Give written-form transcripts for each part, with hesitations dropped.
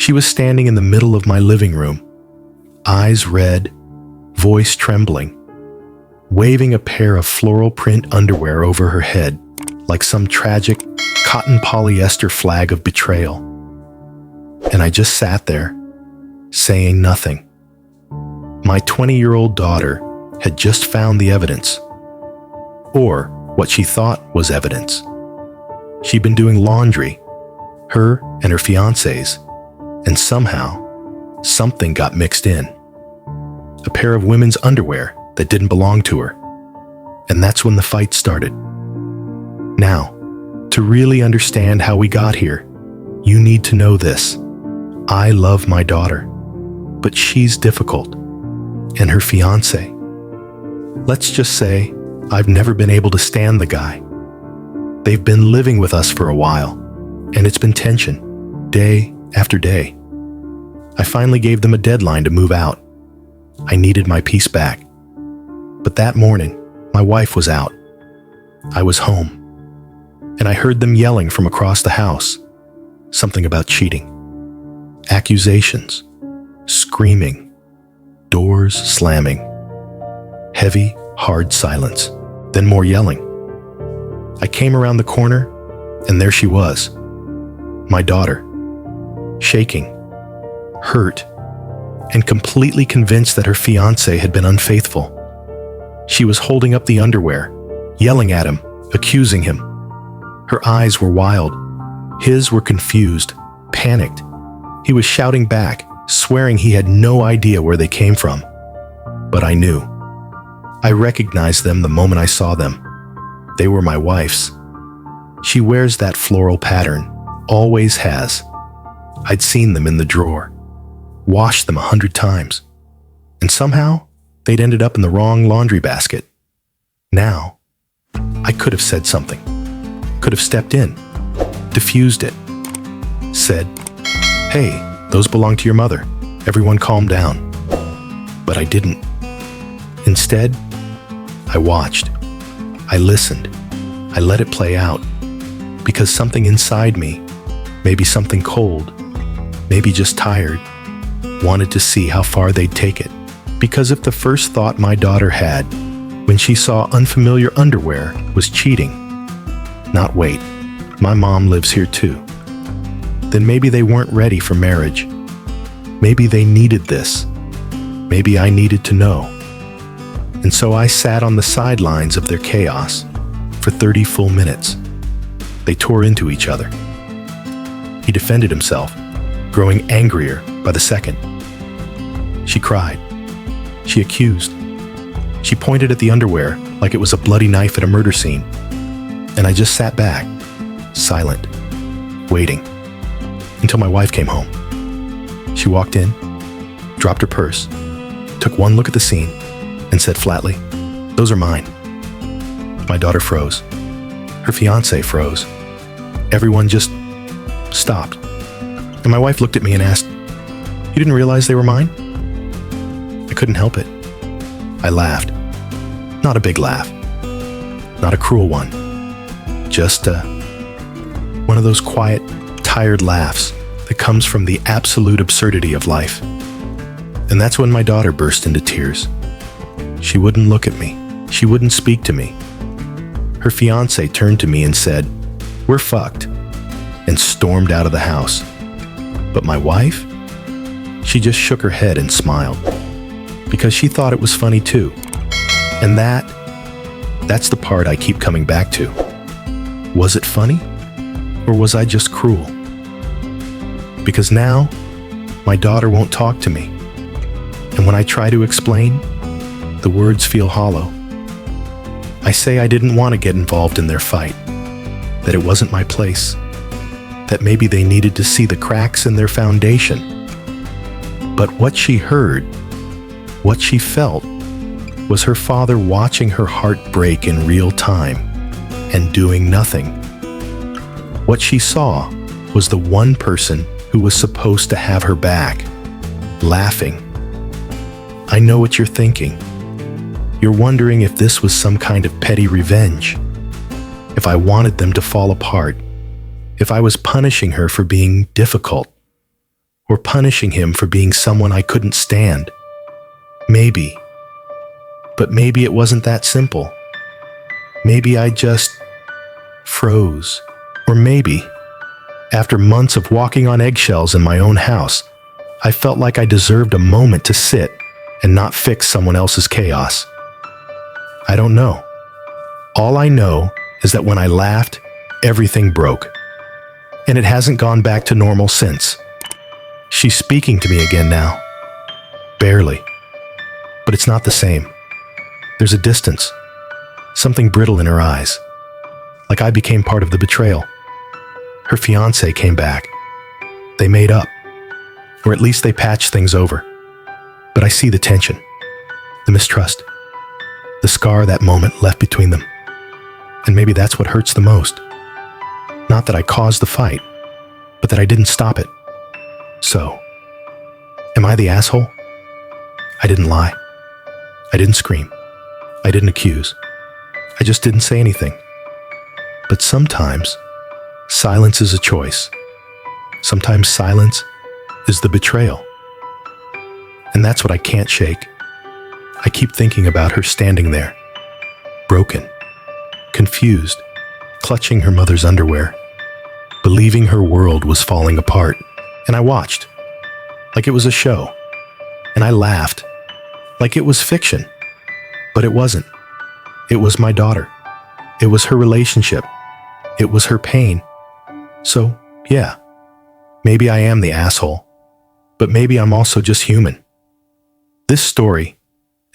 She was standing in the middle of my living room, eyes red, voice trembling, waving a pair of floral print underwear over her head like some tragic cotton polyester flag of betrayal. And I just sat there, saying nothing. My 20-year-old daughter had just found the evidence, or what she thought was evidence. She'd been doing laundry, her and her fiancé's, and somehow, something got mixed in. A pair of women's underwear that didn't belong to her. And that's when the fight started. Now, to really understand how we got here, you need to know this. I love my daughter, but she's difficult. And her fiancé. Let's just say I've never been able to stand the guy. They've been living with us for a while, and it's been tension, day after day. I finally gave them a deadline to move out. I needed my peace back. But that morning, my wife was out. I was home, and I heard them yelling from across the house, something about cheating. Accusations, screaming, doors slamming, heavy, hard silence, then more yelling. I came around the corner, and there she was, my daughter, shaking, hurt, and completely convinced that her fiancé had been unfaithful. She was holding up the underwear, yelling at him, accusing him. Her eyes were wild. His were confused, panicked. He was shouting back, swearing he had no idea where they came from. But I knew. I recognized them the moment I saw them. They were my wife's. She wears that floral pattern, always has. I'd seen them in the drawer, washed them 100 times, and somehow they'd ended up in the wrong laundry basket. Now, I could have said something, could have stepped in, diffused it, said, "Hey, those belong to your mother. Everyone calm down." But I didn't. Instead, I watched. I listened. I let it play out. Because something inside me, maybe something cold, maybe just tired, wanted to see how far they'd take it. Because if the first thought my daughter had when she saw unfamiliar underwear was cheating, not wait, my mom lives here too, then maybe they weren't ready for marriage. Maybe they needed this. Maybe I needed to know. And so I sat on the sidelines of their chaos for 30 full minutes. They tore into each other. He defended himself, growing angrier by the second. She cried. She accused. She pointed at the underwear like it was a bloody knife at a murder scene. And I just sat back, silent, waiting, until my wife came home. She walked in, dropped her purse, took one look at the scene, and said flatly, "Those are mine." My daughter froze. Her fiancé froze. Everyone just stopped. And my wife looked at me and asked, "You didn't realize they were mine?" I couldn't help it. I laughed. Not a big laugh. Not a cruel one. Just one of those quiet, tired laughs that comes from the absolute absurdity of life. And that's when my daughter burst into tears. She wouldn't look at me. She wouldn't speak to me. Her fiancé turned to me and said, "We're fucked," and stormed out of the house. But my wife? She just shook her head and smiled, because she thought it was funny too. And that's the part I keep coming back to. Was it funny? Or was I just cruel? Because now, my daughter won't talk to me. And when I try to explain, the words feel hollow. I say I didn't want to get involved in their fight, that it wasn't my place, that maybe they needed to see the cracks in their foundation. But what she heard, what she felt, was her father watching her heart break in real time and doing nothing. What she saw was the one person who was supposed to have her back, laughing. I know what you're thinking. You're wondering if this was some kind of petty revenge, if I wanted them to fall apart, if I was punishing her for being difficult, or punishing him for being someone I couldn't stand. Maybe. But maybe it wasn't that simple. Maybe I just froze. Or maybe, after months of walking on eggshells in my own house, I felt like I deserved a moment to sit and not fix someone else's chaos. I don't know. All I know is that when I laughed, everything broke. And it hasn't gone back to normal since. She's speaking to me again now. Barely. But it's not the same. There's a distance. Something brittle in her eyes. Like I became part of the betrayal. Her fiancé came back. They made up. Or at least they patched things over. But I see the tension. The mistrust. The scar that moment left between them. And maybe that's what hurts the most. Not that I caused the fight, but that I didn't stop it. So, am I the asshole? I didn't lie. I didn't scream. I didn't accuse. I just didn't say anything. But sometimes, silence is a choice. Sometimes silence is the betrayal. And that's what I can't shake. I keep thinking about her standing there, broken, confused, clutching her mother's underwear, believing her world was falling apart. And I watched, like it was a show. And I laughed, like it was fiction. But it wasn't. It was my daughter. It was her relationship. It was her pain. So, yeah, maybe I am the asshole, but maybe I'm also just human. This story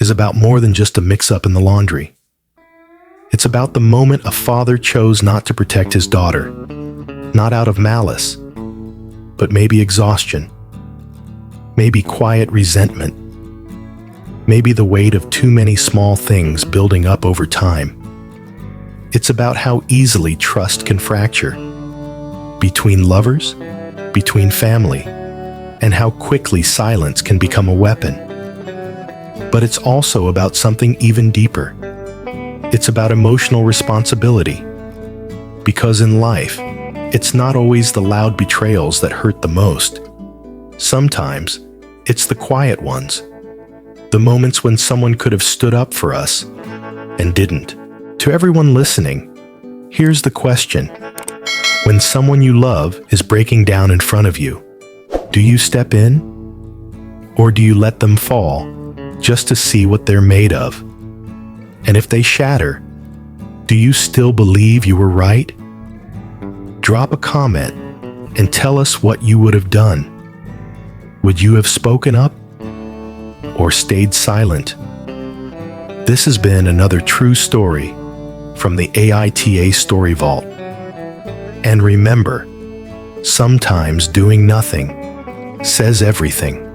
is about more than just a mix-up in the laundry. It's about the moment a father chose not to protect his daughter, not out of malice, but maybe exhaustion, maybe quiet resentment, maybe the weight of too many small things building up over time. It's about how easily trust can fracture, between lovers, between family, and how quickly silence can become a weapon. But it's also about something even deeper. It's about emotional responsibility. Because in life, it's not always the loud betrayals that hurt the most. Sometimes, it's the quiet ones. The moments when someone could have stood up for us and didn't. To everyone listening, here's the question. When someone you love is breaking down in front of you, do you step in? Or do you let them fall just to see what they're made of? And if they shatter, do you still believe you were right? Drop a comment and tell us what you would have done. Would you have spoken up or stayed silent? This has been another true story from the AITA Story Vault. And remember, sometimes doing nothing says everything.